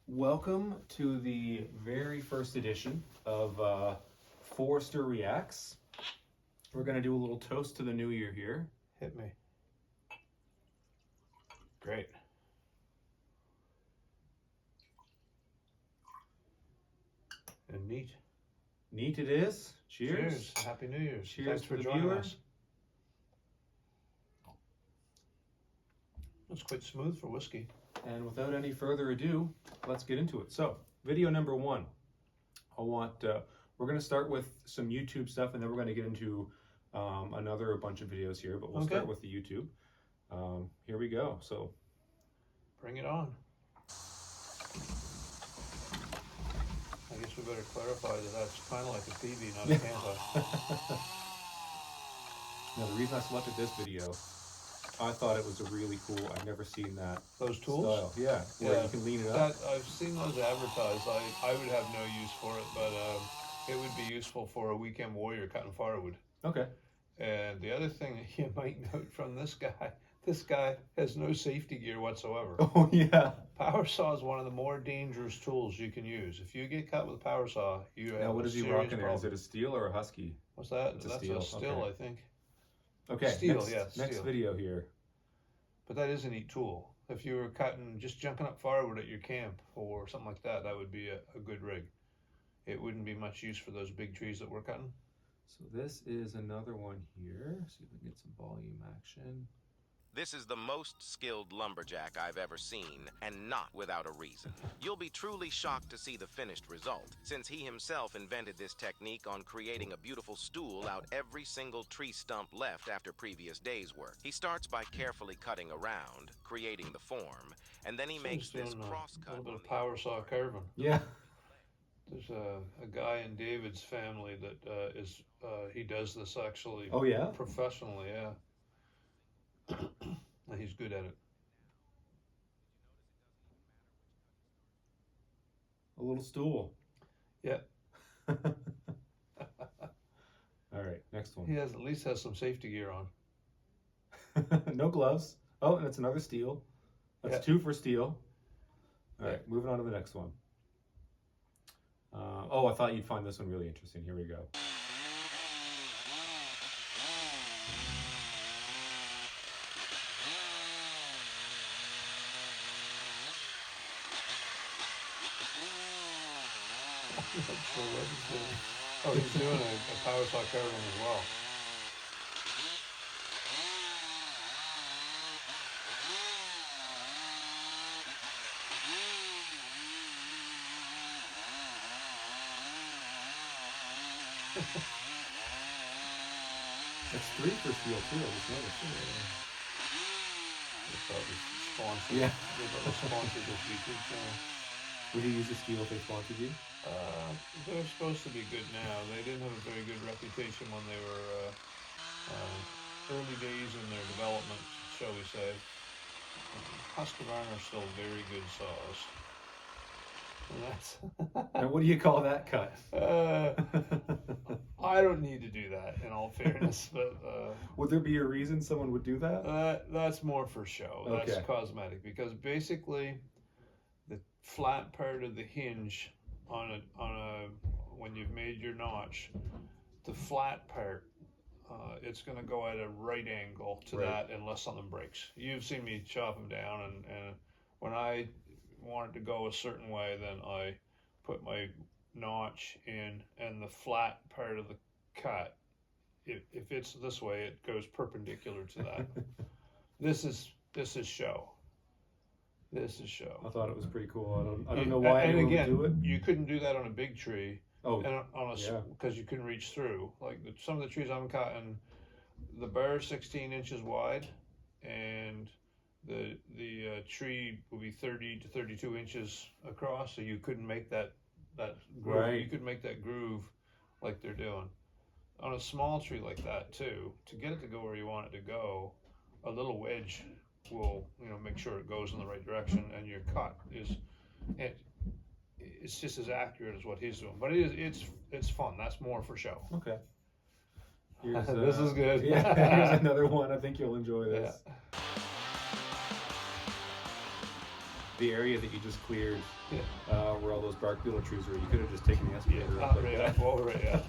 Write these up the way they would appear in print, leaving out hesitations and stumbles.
Welcome to the very first edition of Forrester Reacts. We're going to do a little toast to the new year here. Hit me. Great. And neat. Neat it is. Cheers. Cheers. Happy New Year's. Cheers Thanks for to the joining viewer. us. It's quite smooth for whiskey. And without any further ado, let's get into it. So, video number one. We're going to start with some YouTube stuff, and then we're going to get into another bunch of videos here, but we'll start with the YouTube. Here we go. So, bring it on. I guess we better clarify that that's kind of like a PB, not a Tampa. Now, the reason I selected this video, I thought it was a really cool, I've never seen that Those tools? style. Yeah, where you can lean it up. I've seen those advertised. I would have no use for it, but it would be useful for a weekend warrior cutting firewood. Okay. And the other thing that you might note from this guy has no safety gear whatsoever. Oh, yeah. Power saw is one of the more dangerous tools you can use. If you get cut with a power saw, you have Now, what a is he serious rocking there? Is problem. it a steel or a husky? What's that? It's a That's steel. a still, Okay. I think. Okay, Steel, next, yeah, next steel. video here. But that is a neat tool. If you were cutting, just junking up firewood at your camp or something like that, that would be a good rig. It wouldn't be much use for those big trees that we're cutting. So this is another one here. See if we can get some volume action. This is the most skilled lumberjack I've ever seen, and not without a reason. You'll be truly shocked to see the finished result, since he himself invented this technique on creating a beautiful stool out every single tree stump left after previous days' work. He starts by carefully cutting around, creating the form, and then he makes this cross-cut. A little bit of power saw carving. Yeah. There's a guy in David's family that he does this actually. Oh, yeah? Professionally, yeah. And he's good at it. A little stool. Yeah. All right, next one. He at least has some safety gear on. No gloves. Oh, and it's another steel. That's two for steel. All right, moving on to the next one. Oh, I thought you'd find this one really interesting. Here we go. Oh, he's doing a power saw carving as well. It's three for steel too. I just noticed. They probably sponsored. Yeah. They probably sponsored this YouTube channel. Would you use the steel if they sponsored you? They're supposed to be good now. They didn't have a very good reputation when they were early days in their development, shall we say. Husqvarna are still very good saws. And that's And what do you call that cut? I don't need to do that, in all fairness, but Would there be a reason someone would do that? that's more for show. That's Okay. cosmetic, because basically the flat part of the hinge on a when you've made your notch, the flat part, it's going to go at a right angle to that unless something breaks. You've seen me chop them down, and when I wanted to go a certain way, then I put my notch in, and the flat part of the cut, if it's this way, it goes perpendicular to that. This is show. This is show. I thought it was pretty cool. I don't know why anyone would do it. You couldn't do that on a big tree. Oh, and because you couldn't reach through. Like some of the trees I'm cutting, the bar 16 inches wide, and the tree will be 30 to 32 inches across. So you couldn't make that groove. Right. You could make that groove like they're doing on a small tree like that too. To get it to go where you want it to go, a little wedge will make sure it goes in the right direction, and your cut it's just as accurate as what he's doing, but it's fun. That's more for show. Okay. Here's, this is good. Yeah, here's another one. I think you'll enjoy this. Yeah. the area that you just cleared, Yeah. where all those bark beetle trees were. You could have just taken the excavator up like right that. up over it, yeah.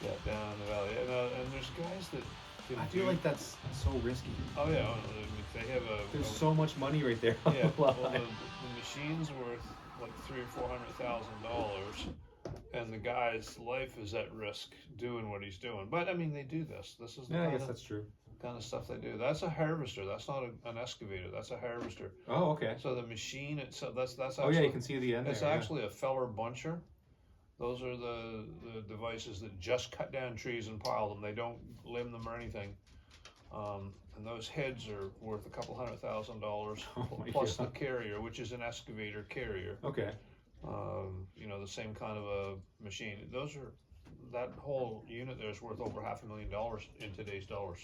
Yeah, down the valley. And there's guys that can I feel like that's so risky. Oh yeah, I mean, they have There's so much money right there on yeah. the Well, line. the machine's worth like $300,000 or $400,000, and the guy's life is at risk doing what he's doing. But I mean, they do this. This is the Yeah, I kind guess of that's true. stuff they do. That's a harvester. That's not an excavator. That's a harvester. Oh, okay. So the machine itself. That's actually. Oh yeah, you can see the end It's there. Yeah. actually a feller buncher. Those are the devices that just cut down trees and pile them. They don't limb them or anything. And those heads are worth $200,000 Oh my plus God. the carrier, which is an excavator carrier. Okay. You know, the same kind of a machine. That whole unit there is worth over $500,000 in today's dollars.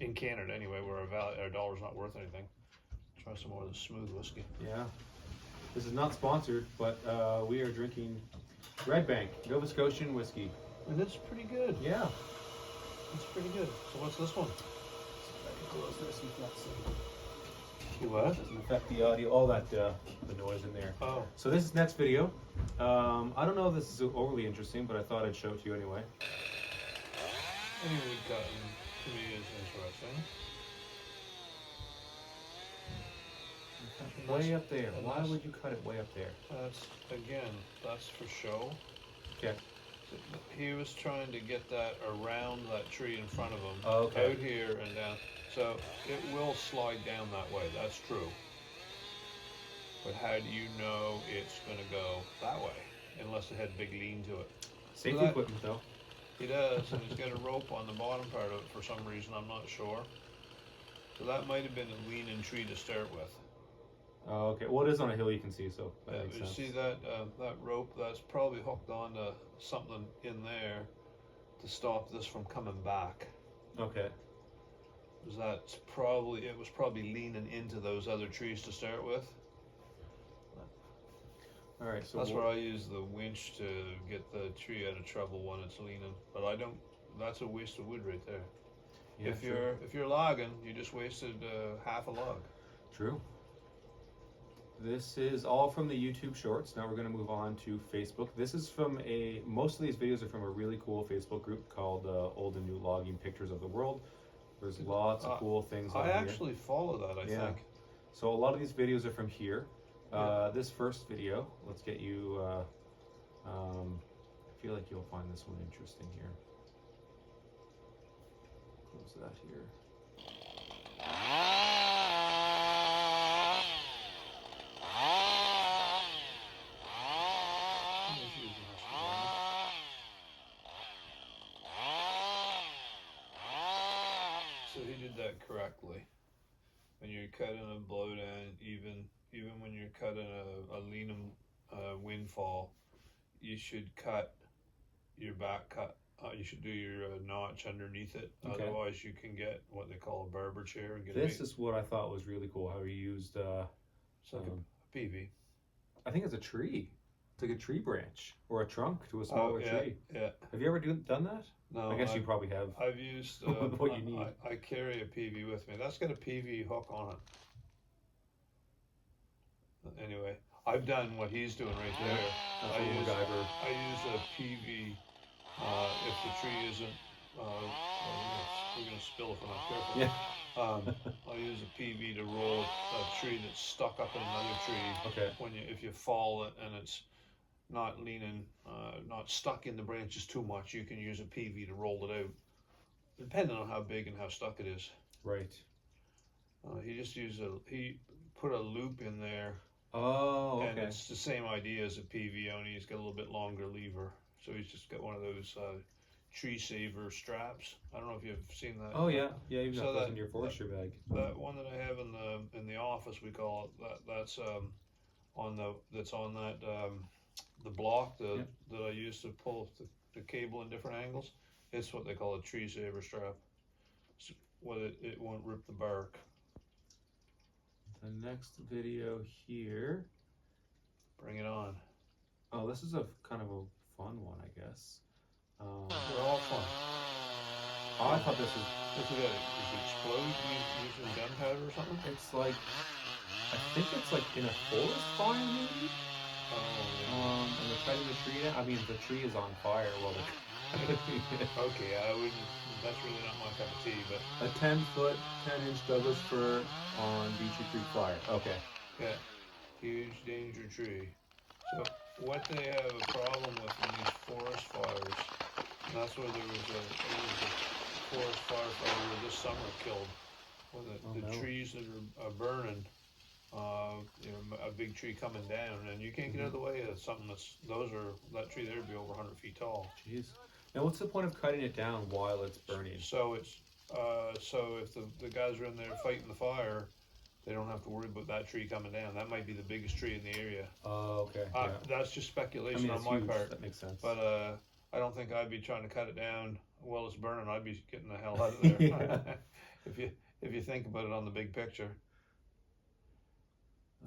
In Canada, anyway, where our dollar's not worth anything. Try some more of the smooth whiskey. Yeah. This is not sponsored, but we are drinking Red Bank Nova Scotian whiskey. And it's pretty good. Yeah. It's pretty good. So what's this one? I can close this and that's You what? doesn't affect the audio, all that the noise in there. Oh. So this is next video. I don't know if this is overly interesting, but I thought I'd show it to you anyway. Any wood cutting to me is interesting. Way up there. and Why that's- would you cut it way up there? That's for show. Okay. He was trying to get that around that tree in front of him, Oh, okay. out here and down. So it will slide down that way, that's true. But how do you know it's gonna go that way? Unless it had a big lean to it. Safety that- equipment though. He does, and he's got a rope on the bottom part of it for some reason, I'm not sure. So that might have been a leaning tree to start with. Oh, okay. Well, it is on a hill, you can see, so that makes You sense. see that rope? That's probably hooked onto something in there to stop this from coming back. Okay. It was probably leaning into those other trees to start with. All right. So That's where I use the winch to get the tree out of trouble when it's leaning. But I don't. That's a waste of wood right there. yeah, If you're logging, you just wasted half a log. True. This is all from the YouTube Shorts. Now we're going to move on to Facebook. This is from most of these videos are from a really cool Facebook group called Old and New Logging Pictures of the World. There's lots of cool things on I here. actually follow that. I Yeah. think. So a lot of these videos are from here. Yeah. This first video, let's get you, I feel like you'll find this one interesting here. Close that here. So he did that correctly. When you're cutting a blowdown, even when you're cutting a lenum windfall, you should cut your back cut. You should do your notch underneath it. Okay. Otherwise, you can get what they call a barber chair and get This is what I thought was really cool. How he used, it's like a PV. I think it's a tree. It's like a tree branch or a trunk to a smaller yeah, tree. yeah. Have you ever done that? No, I guess you probably have. I've used What you need. I carry a PV with me. That's got a PV hook on it. Anyway, I've done what he's doing right there. That's a little MacGyver. I use a PV if the tree isn't. We're gonna spill if we're not careful. Yeah. I'll use a PV to roll a tree that's stuck up in another tree. Okay. If you fall and it's not leaning, not stuck in the branches too much, you can use a PV to roll it out, depending on how big and how stuck it is. Right. He put a loop in there, Oh, and okay. it's the same idea as a PV, only he's got a little bit longer lever. So he's just got one of those tree saver straps. I don't know if you've seen that. Oh yeah, yeah. You've got So those that- in your forester bag. That one that I have in the office, we call it that's on that the block that I use to pull the cable in different angles. It's what they call a tree saver strap. So, it won't rip the bark. The next video here. Bring it on. Oh, this is a kind of a fun one, I guess. They're all fun. Oh, I thought this was. Look at it. Does it explode using gunpowder or something? It's like I think it's like in a forest fire, maybe. Oh, And they're cutting the tree down. I mean, the tree is on fire. Well, okay, I wouldn't. That's really not my cup of tea, but a 10-foot, 10-inch Douglas fir on Beecher Creek fire. Okay. yeah, huge danger tree. So what they have a problem with in these forest fires, and that's where there was a forest firefighter where this summer killed, when the no. trees that are burning, you know, a big tree coming down, and you can't get out of the way of something that tree there would be over 100 feet tall. Jeez. Now, what's the point of cutting it down while it's burning? So it's so if the guys are in there fighting the fire, they don't have to worry about that tree coming down. That might be the biggest tree in the area. Oh, okay. Yeah. That's just speculation on it's my huge. part. That makes sense. But I don't think I'd be trying to cut it down while it's burning. I'd be getting the hell out of there. Yeah. if you think about it on the big picture.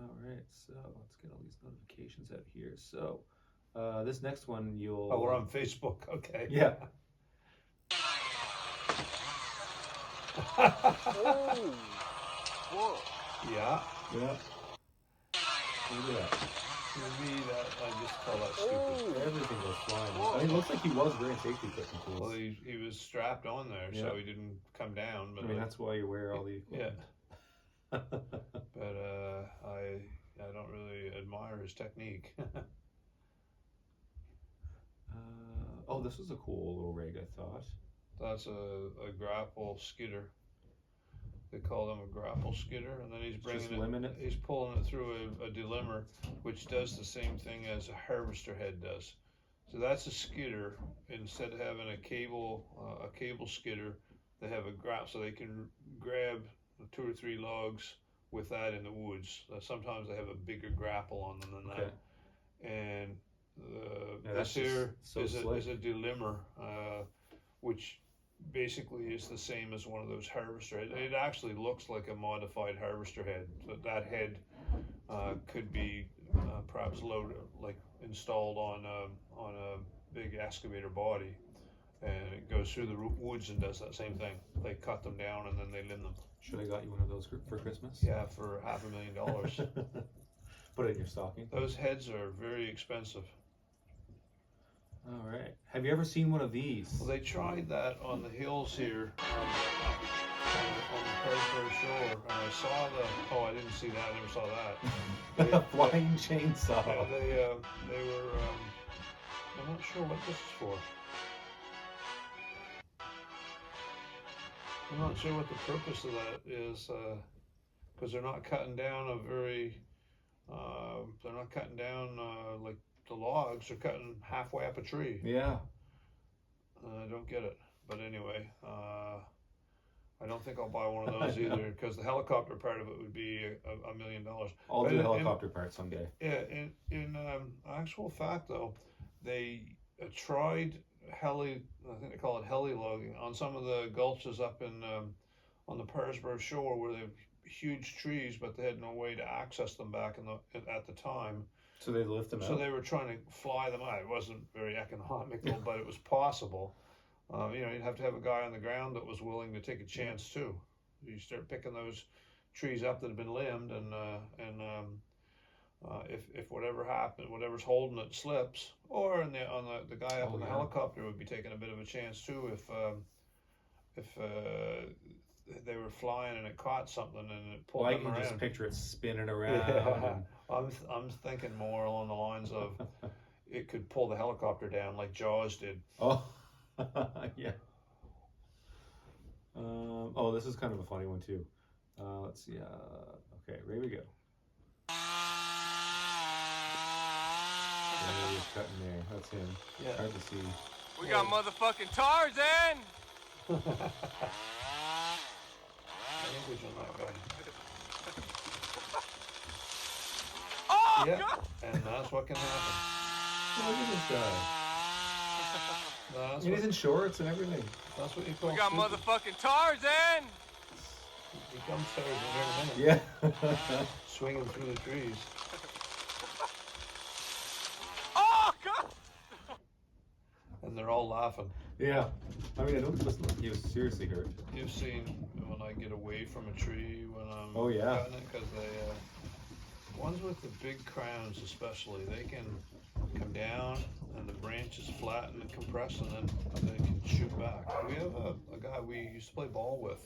All right, so let's get all these notifications out here. So this next one you'll... Oh, we're on Facebook. Okay. Yeah. Oh, whoa. Yeah. Yeah. Look at that. To me, that I just call that stupid. Everything goes flying. I mean, it looks like he was wearing safety equipment tools. Well, he was strapped on there, Yeah. so he didn't come down. But I mean, that's why you wear all the yeah. equipment. But I don't really admire his technique. Oh, this was a cool little rig, I thought. That's a grapple skidder. They call them a grapple skidder, and then he's Just bringing limbing it? He's pulling it through a delimber, which does the same thing as a harvester head does. So that's a skidder. Instead of having a cable skidder, they have a grab, so they can grab 2 or 3 logs with that in the woods. Sometimes they have a bigger grapple on them than that. And this here is a delimber, which basically is the same as one of those harvester heads. It actually looks like a modified harvester head. So that head could be perhaps loaded, like installed on a big excavator body, and it goes through the woods and does that same thing. They cut them down and then they limb them. Should I got you one of those for Christmas? Yeah, for $500,000. Put it in your stocking. Those heads are very expensive. All right. Have you ever seen one of these? Well, they tried that on the hills here on the Perthbury shore, and I saw I didn't see that. I never saw that. A flying chainsaw. Yeah, they were. I'm not sure what this is for. I'm not sure what the purpose of that is, because they're not cutting down a very. They're not cutting down like the logs. They're cutting halfway up a tree. Yeah. I don't get it, but anyway, I don't think I'll buy one of those either, because the helicopter part of it would be $1 million. I'll do the helicopter part someday. Yeah, in actual fact though, they tried I think they call it heli logging on some of the gulches up in on the Perthbury shore, where they have huge trees, but they had no way to access them back at the time. So they lift them out? So they were trying to fly them out. It wasn't very economical, but it was possible. You'd have to have a guy on the ground that was willing to take a chance too. You start picking those trees up that have been limbed, and if whatever happened, whatever's holding it slips, or the guy up in the helicopter would be taking a bit of a chance too if they were flying and it caught something and it pulled them around. I can just picture it spinning around. Yeah. I'm thinking more along the lines of it could pull the helicopter down like Jaws did. Oh, yeah. Oh, this is kind of a funny one too. Let's see. Okay, here we go. Yeah, he's cutting there. That's him. Yeah. Hard to see. We got motherfucking Tarzan! Language on that guy. Oh, Yeah, God! and that's what can happen. Look at this guy. That's He's in shorts and everything. what you call. We got stupid. motherfucking Tarzan! He comes Tarzan in a minute. Yeah. Swinging through the trees. Oh, God! And they're all laughing. Yeah. I mean, it doesn't look like he was seriously hurt. You've seen when I get away from a tree when I'm Oh, yeah. cutting it, because ones with the big crowns especially, they can come down and the branches flatten and compress, and then they can shoot back. We have a guy we used to play ball with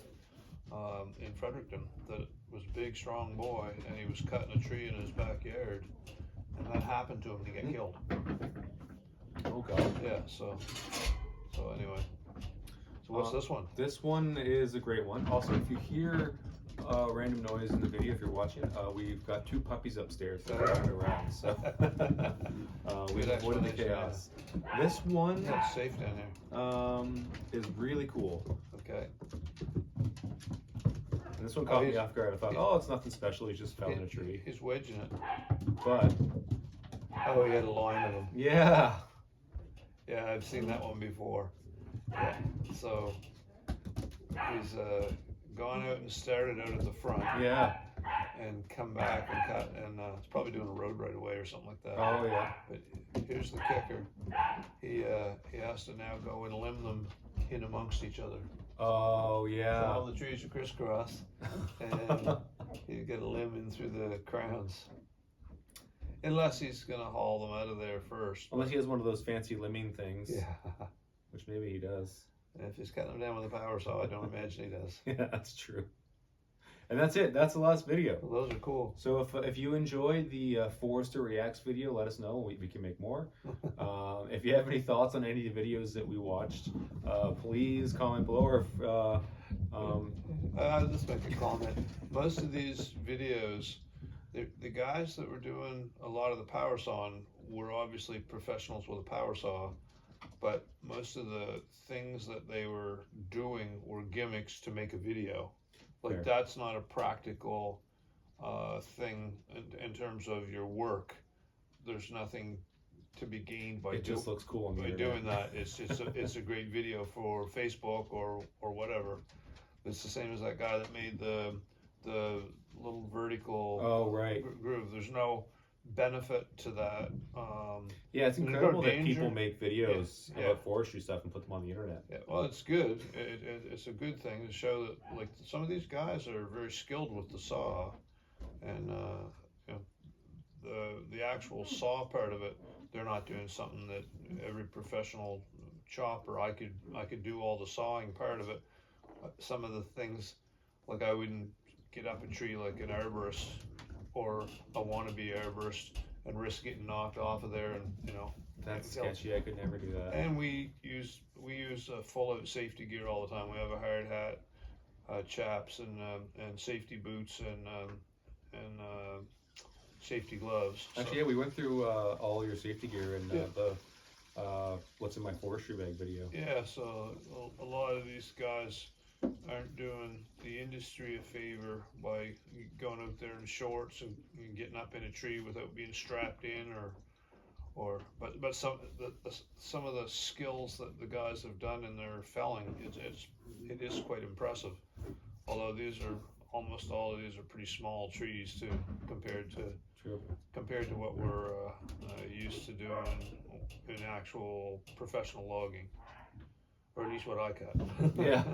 in Fredericton that was a big, strong boy, and he was cutting a tree in his backyard, and that happened to him, and he got killed. Oh God. Yeah, so anyway. So what's this one? This one is a great one. Also, if you hear random noise in the video, if you're watching, we've got 2 puppies upstairs that are running around, so we've Good avoided the explanation, chaos. This one Yeah, it's safe down there. is really cool. Okay. And this one caught me off guard. I thought, oh, it's nothing special. He just fell in a tree. He's wedging it. But Oh, he had a line of them. yeah, Yeah, I've seen that one before. Yeah. So he's gone out and started out at the front yeah. and come back and cut, and it's probably doing a road right away or something like that. Oh yeah. But here's the kicker: he has to now go and limb them in amongst each other. Oh So yeah. all the trees are crisscross, and you get a limb in through the crowns. Unless he's gonna haul them out of there first. Unless he has one of those fancy limbing things. Yeah. Which maybe he does. And if he's cutting them down with a power saw, I don't imagine he does. Yeah, that's true. And that's it. That's the last video. Well, those are cool. So if you enjoyed the Forester Reacts video, let us know. We can make more. If you have any thoughts on any of the videos that we watched, please comment below. Or I'll just make a comment. Most of these videos, the guys that were doing a lot of the power sawing were obviously professionals with a power saw, but most of the things that they were doing were gimmicks to make a video. Like Fair. that's not a practical thing in terms of your work. There's nothing to be gained by it just looks cool on the by internet. doing that. It's a great video for Facebook or whatever. It's the same as that guy that made the little vertical Oh right. groove. There's no benefit to that. Yeah, it's There's no incredible that danger. people make videos Yeah. about forestry stuff and put them on the internet. Yeah, well, it's good. It's a good thing to show that like some of these guys are very skilled with the saw, and you know, the actual saw part of it, they're not doing something that every professional chopper. I could do all the sawing part of it. Some of the things, like I wouldn't get up a tree like an arborist or a wannabe arborist and risk getting knocked off of there, and you know. That's sketchy. I could never do that. And we use full out safety gear all the time. We have a hard hat, chaps, and safety boots, and safety gloves. Actually, yeah, we went through all your safety gear in the what's in my forestry bag video. Yeah, so a lot of these guys aren't doing the industry a favor by going out there in shorts and getting up in a tree without being strapped in, but some of the skills that the guys have done in their felling, it is quite impressive. Although almost all of these are pretty small trees too, compared to what we're used to doing in actual professional logging, or at least what I cut. Yeah.